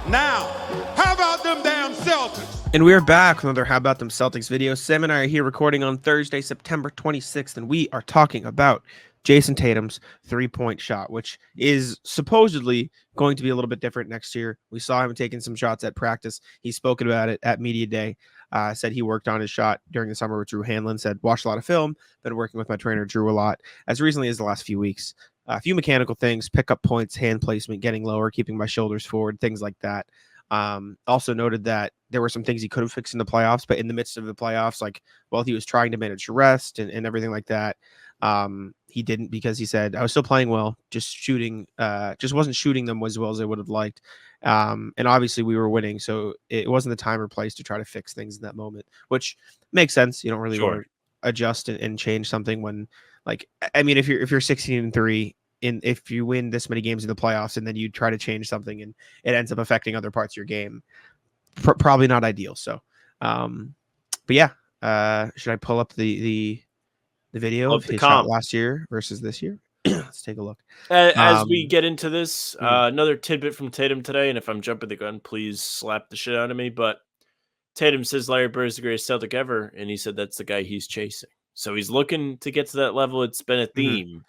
Now, how about them damn Celtics? And we're back with another How About Them Celtics video. Sam and I are here recording on Thursday, September 26th, and we are talking about Jayson Tatum's three-point shot, which is supposedly going to be a little bit different next year. We saw him taking some shots at practice. He's spoken about it at Media Day, said he worked on his shot during the summer with Drew Hanlon, said, watched a lot of film, been working with my trainer, Drew, a lot, as recently as the last few weeks. A few mechanical things, pick up points, hand placement, getting lower, keeping my shoulders forward, things like that. Also noted that there were some things he could have fixed in the playoffs, but in the midst of the playoffs, like while he was trying to manage rest and everything like that, he didn't, because he said, I was still playing well, just wasn't shooting them as well as I would have liked. And obviously we were winning, so it wasn't the time or place to try to fix things in that moment, which makes sense. You don't really want to adjust and change something when, like, I mean, if you're 16-3, if you win this many games in the playoffs and then you try to change something and it ends up affecting other parts of your game, probably not ideal. So, but yeah, should I pull up the video of his shot last year versus this year? Let's take a look. As we get into this, another tidbit from Tatum today, and if I'm jumping the gun, please slap the shit out of me. But Tatum says Larry Bird is the greatest Celtic ever, and he said that's the guy he's chasing. So he's looking to get to that level. It's been a theme.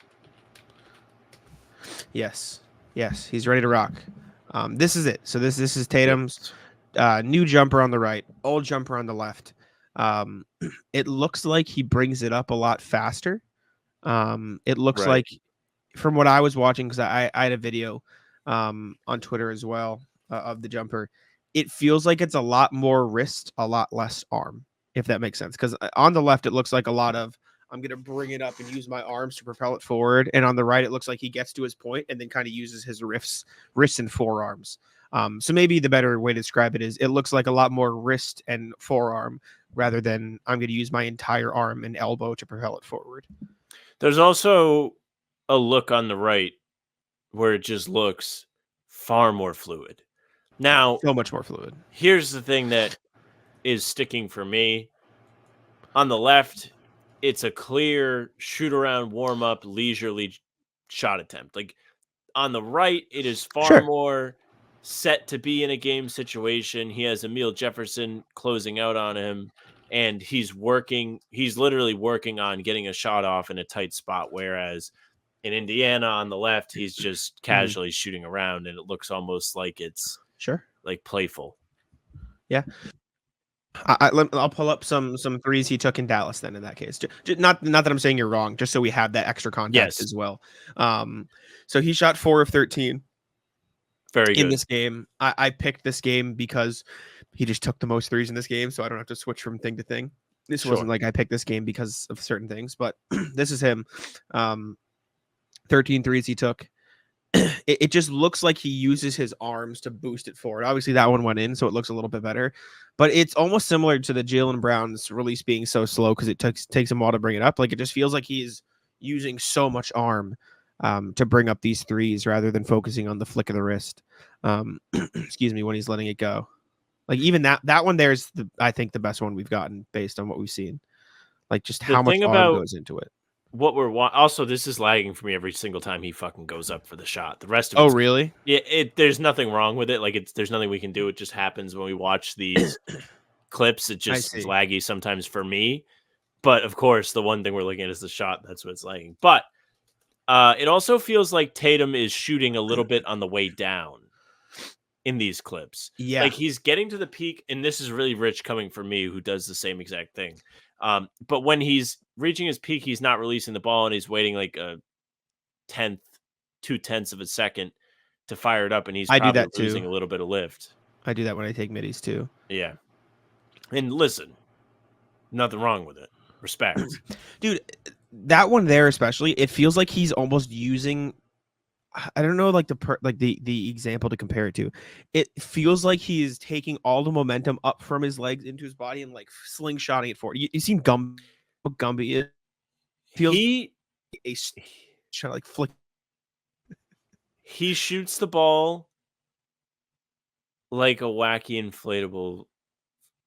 Yes, he's ready to rock. This is it. So this is Tatum's new jumper on the right, old jumper on the left. It looks like he brings it up a lot faster. It looks like, from what I was watching, because I had a video on Twitter as well of the jumper, it feels like it's a lot more wrist, a lot less arm, if that makes sense. Because on the left, it looks like a lot of, I'm going to bring it up and use my arms to propel it forward. And on the right, it looks like he gets to his point and then kind of uses his wrists and forearms. So maybe the better way to describe it is it looks like a lot more wrist and forearm rather than I'm going to use my entire arm and elbow to propel it forward. There's also a look on the right where it just looks far more fluid. Now, so much more fluid. Here's the thing that is sticking for me. On the left, it's a clear shoot around, warm up, leisurely shot attempt. Like on the right, it is far more set to be in a game situation. He has Emile Jefferson closing out on him, and he's literally working on getting a shot off in a tight spot. Whereas in Indiana on the left, he's just casually shooting around, and it looks almost like it's like playful. Yeah. I'll pull up some threes he took in Dallas then in that case. Not that I'm saying you're wrong, just so we have that extra context as well. So he shot 4 of 13. Very good. In this game. I picked this game because he just took the most threes in this game, so I don't have to switch from thing to thing. This wasn't like I picked this game because of certain things, but this is him. 13 threes he took. It just looks like he uses his arms to boost it forward. Obviously, that one went in, so it looks a little bit better. But it's almost similar to the Jaylen Brown's release being so slow because it takes him a while to bring it up. Like, it just feels like he's using so much arm to bring up these threes rather than focusing on the flick of the wrist. Excuse me, when he's letting it go. Like, even that one there is, I think, the best one we've gotten based on what we've seen. Like, just how much arm goes into it. What we're also, this is lagging for me every single time he fucking goes up for the shot. The rest of it, really? Yeah, there's nothing wrong with it. Like, there's nothing we can do. It just happens when we watch these clips. It just is laggy sometimes for me. But of course, the one thing we're looking at is the shot. That's what's lagging. But it also feels like Tatum is shooting a little bit on the way down in these clips. Yeah, like he's getting to the peak, and this is really rich coming from me, who does the same exact thing. But when he's reaching his peak, he's not releasing the ball, and he's waiting like a 2/10 of a second to fire it up, and he's probably losing a little bit of lift. I do that when I take middies too. Yeah. And listen, nothing wrong with it. Respect. Dude, that one there especially, it feels like he's almost using, I don't know, like the example to compare it to. It feels like he is taking all the momentum up from his legs into his body and like slingshotting it forward. You seen Gumby? It feels trying to like flick. He shoots the ball like a wacky inflatable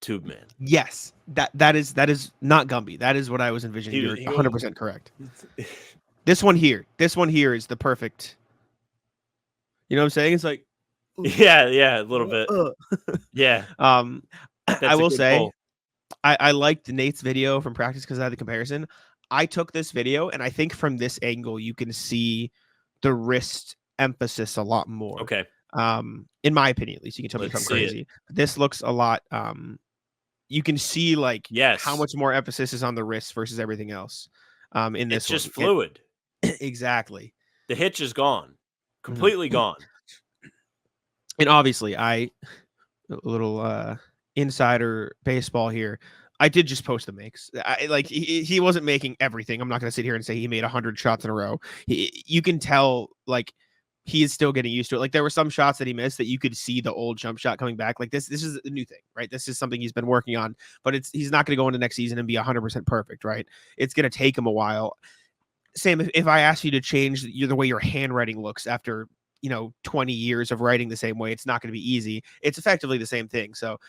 tube man. Yes, that is not Gumby. That is what I was envisioning. You're 100% correct. This one here is the perfect. You know what I'm saying? It's like Yeah, a little bit. Yeah, I that's a will good say pull. I liked Nate's video from practice because I had the comparison. I took this video, and I think from this angle you can see the wrist emphasis a lot more. Okay, In my opinion, at least. You can tell me if let's I'm see it. crazy. This looks a lot. You can see like how Yes, much more emphasis is on the wrist versus everything else. In it's this just one, fluid. exactly. The hitch is gone, Mhm. completely gone. And obviously, a little insider baseball here. I did just post the makes. Like he wasn't making everything. I'm not going to sit here and say he made 100 shots in a row. You can tell like he is still getting used to it. Like there were some shots that he missed that you could see the old jump shot coming back. Like this is a new thing, right? This is something he's been working on, but he's not going to go into next season and be 100% perfect, right? It's going to take him a while. Same if I ask you to change the way your handwriting looks after 20 years of writing the same way, it's not going to be easy. It's effectively the same thing. So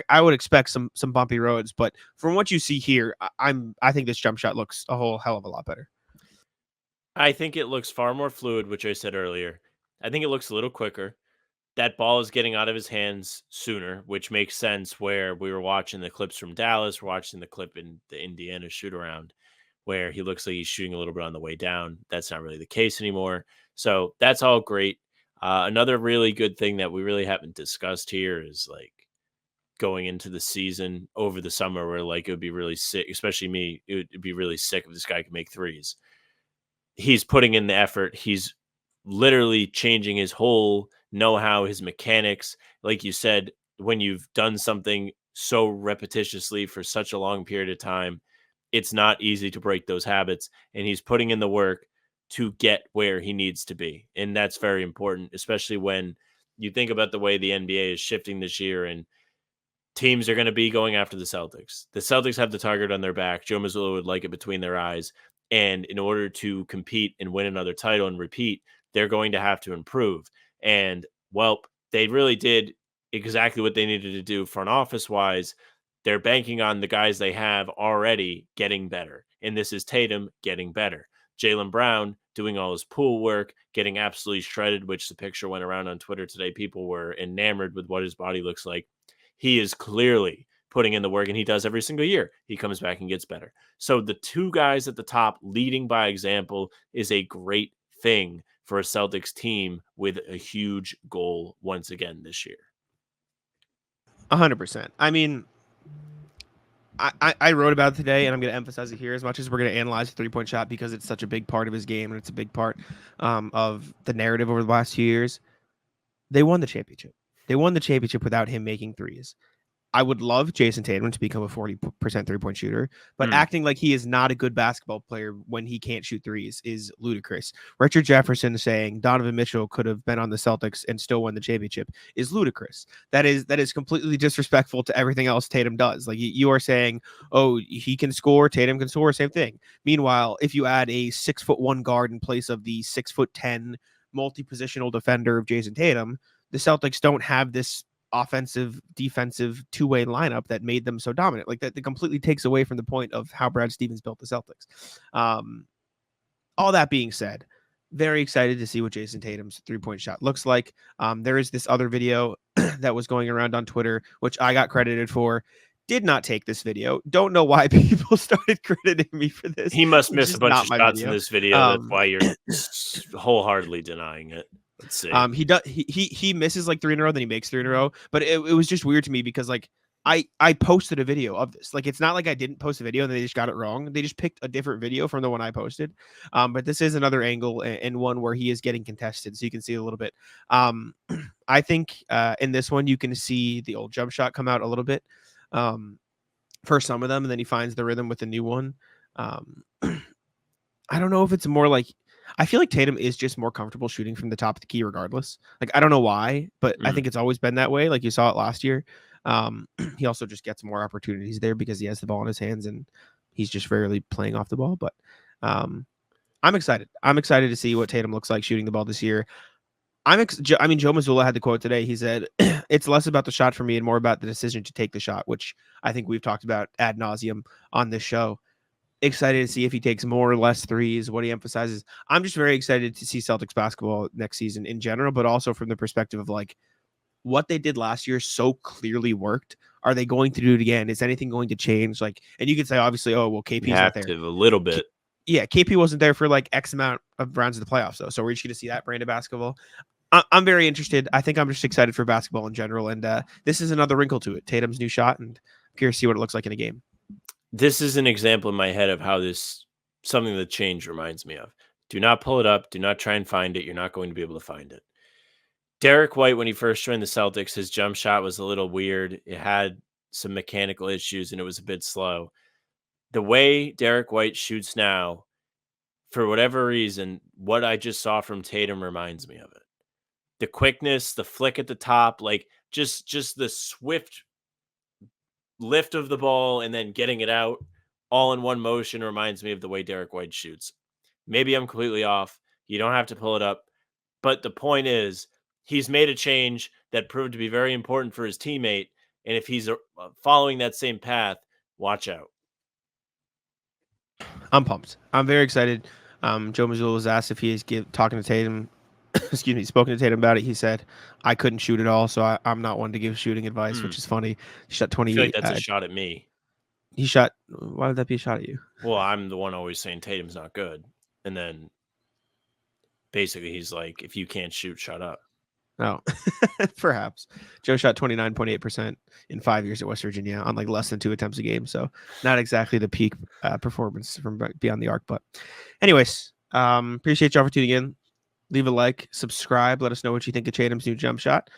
I would expect some bumpy roads, but from what you see here, I think this jump shot looks a whole hell of a lot better. I think it looks far more fluid, which I said earlier. I think it looks a little quicker. That ball is getting out of his hands sooner, which makes sense where we were watching the clips from Dallas, we're watching the clip in the Indiana shoot around where he looks like he's shooting a little bit on the way down. That's not really the case anymore. So that's all great. Another really good thing that we really haven't discussed here is like going into the season over the summer where like it would be really sick, especially me, it would be really sick if this guy could make threes. He's putting in the effort. He's literally changing his whole know-how, his mechanics. Like you said, when you've done something so repetitiously for such a long period of time, it's not easy to break those habits. And he's putting in the work to get where he needs to be. And that's very important, especially when you think about the way the NBA is shifting this year and teams are going to be going after the Celtics. The Celtics have the target on their back. Joe Mazzulla would like it between their eyes. And in order to compete and win another title and repeat, they're going to have to improve. And, well, they really did exactly what they needed to do front office wise. They're banking on the guys they have already getting better. And this is Tatum getting better. Jaylen Brown doing all his pool work, getting absolutely shredded, which the picture went around on Twitter today. People were enamored with what his body looks like. He is clearly putting in the work, and he does every single year. He comes back and gets better. So the two guys at the top leading by example is a great thing for a Celtics team with a huge goal once again this year. 100%. I mean, I wrote about it today, and I'm going to emphasize it here as much as we're going to analyze the three-point shot because it's such a big part of his game, and it's a big part of the narrative over the last few years. They won the championship. They won the championship without him making threes. I would love Jayson Tatum to become a 40% three-point shooter, but acting like he is not a good basketball player when he can't shoot threes is ludicrous. Richard Jefferson saying Donovan Mitchell could have been on the Celtics and still won the championship is ludicrous. That is completely disrespectful to everything else Tatum does. Like you are saying, oh, he can score, Tatum can score, same thing. Meanwhile, if you add a 6'1" guard in place of the 6'10" multi-positional defender of Jayson Tatum, the Celtics don't have this offensive, defensive two-way lineup that made them so dominant. Like that completely takes away from the point of how Brad Stevens built the Celtics. All that being said, very excited to see what Jayson Tatum's three-point shot looks like. There is this other video that was going around on Twitter, which I got credited for. Did not take this video. Don't know why people started crediting me for this. He must It's miss a just bunch not of my shots in video. this video. That's why you're wholeheartedly denying it. Let's see. He misses like three in a row, then he makes three in a row. But it was just weird to me because like I posted a video of this. Like it's not like I didn't post a video and they just got it wrong. They just picked a different video from the one I posted. But this is another angle and one where he is getting contested, so you can see a little bit. I think in this one you can see the old jump shot come out a little bit for some of them, and then he finds the rhythm with the new one. I don't know if it's more like I feel like Tatum is just more comfortable shooting from the top of the key regardless. Like I don't know why, but I think it's always been that way. Like you saw it last year. He also just gets more opportunities there because he has the ball in his hands and he's just rarely playing off the ball. But I'm excited. I'm excited to see what Tatum looks like shooting the ball this year. I mean, Joe Mazzulla had the quote today. He said, it's less about the shot for me and more about the decision to take the shot, which I think we've talked about ad nauseum on this show. Excited to see if he takes more or less threes, what he emphasizes. I'm just very excited to see Celtics basketball next season in general, but also from the perspective of like what they did last year so clearly worked. Are they going to do it again? Is anything going to change? Like, and you could say, obviously, oh, well, You KP's have not there. to a little bit. Yeah, KP wasn't there for like X amount of rounds of the playoffs, though. So we're just going to see that brand of basketball. I'm very interested. I think I'm just excited for basketball in general. And this is another wrinkle to it. Tatum's new shot, and I'm curious to see what it looks like in a game. This is an example in my head of how something that change reminds me of. Do not pull it up. Do not try and find it. You're not going to be able to find it. Derek White, when he first joined the Celtics, his jump shot was a little weird. It had some mechanical issues and it was a bit slow. The way Derek White shoots now, for whatever reason, what I just saw from Tatum reminds me of it. The quickness, the flick at the top, like just the swift lift of the ball and then getting it out all in one motion reminds me of the way Derek White shoots. Maybe I'm completely off. You don't have to pull it up. But the point is, he's made a change that proved to be very important for his teammate. And if he's following that same path, watch out. I'm pumped. I'm very excited. Joe Mazzulla was asked if he is talking to Tatum. Excuse me, spoken to Tatum about it. He said, I couldn't shoot at all, so I'm not one to give shooting advice, which is funny. He shot 20. I feel like that's a shot at me. He shot. Why would that be a shot at you? Well, I'm the one always saying Tatum's not good. And then basically he's like, if you can't shoot, shut up. Oh, perhaps. Joe shot 29.8% in 5 years at West Virginia on like less than 2 attempts a game. So not exactly the peak performance from beyond the arc. But anyways, appreciate y'all for tuning in. Leave a like, subscribe. Let us know what you think of Tatum's new jump shot.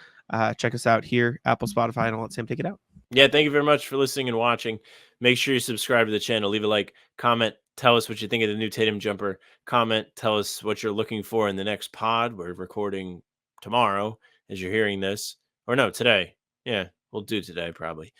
Check us out here, Apple, Spotify, and I'll let Sam take it out. Yeah, thank you very much for listening and watching. Make sure you subscribe to the channel. Leave a like, comment, tell us what you think of the new Tatum jumper. Comment, tell us what you're looking for in the next pod. We're recording tomorrow as you're hearing this. Or no, today. Yeah, we'll do today probably.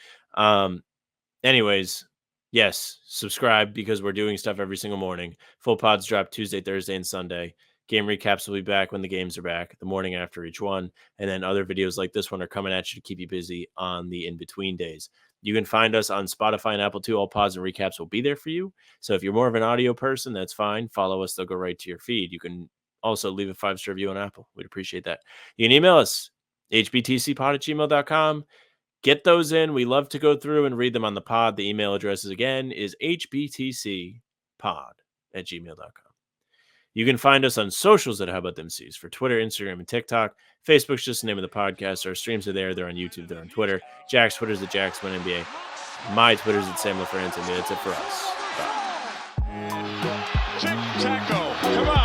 Anyways, yes, subscribe because we're doing stuff every single morning. Full pods drop Tuesday, Thursday, and Sunday. Game recaps will be back when the games are back, the morning after each one. And then other videos like this one are coming at you to keep you busy on the in-between days. You can find us on Spotify and Apple too. All pods and recaps will be there for you. So if you're more of an audio person, that's fine. Follow us. They'll go right to your feed. You can also leave a 5-star review on Apple. We'd appreciate that. You can email us, hbtcpod@gmail.com. Get those in. We love to go through and read them on the pod. The email address again is hbtcpod@gmail.com. You can find us on socials at How About Them C's for Twitter, Instagram, and TikTok. Facebook's just the name of the podcast. Our streams are there. They're on YouTube. They're on Twitter. Jack's Twitter's at Jack's1NBA. My Twitter's at Sam LaFrance. And that's it for us. Bye. Tic-tac-toe. Come on.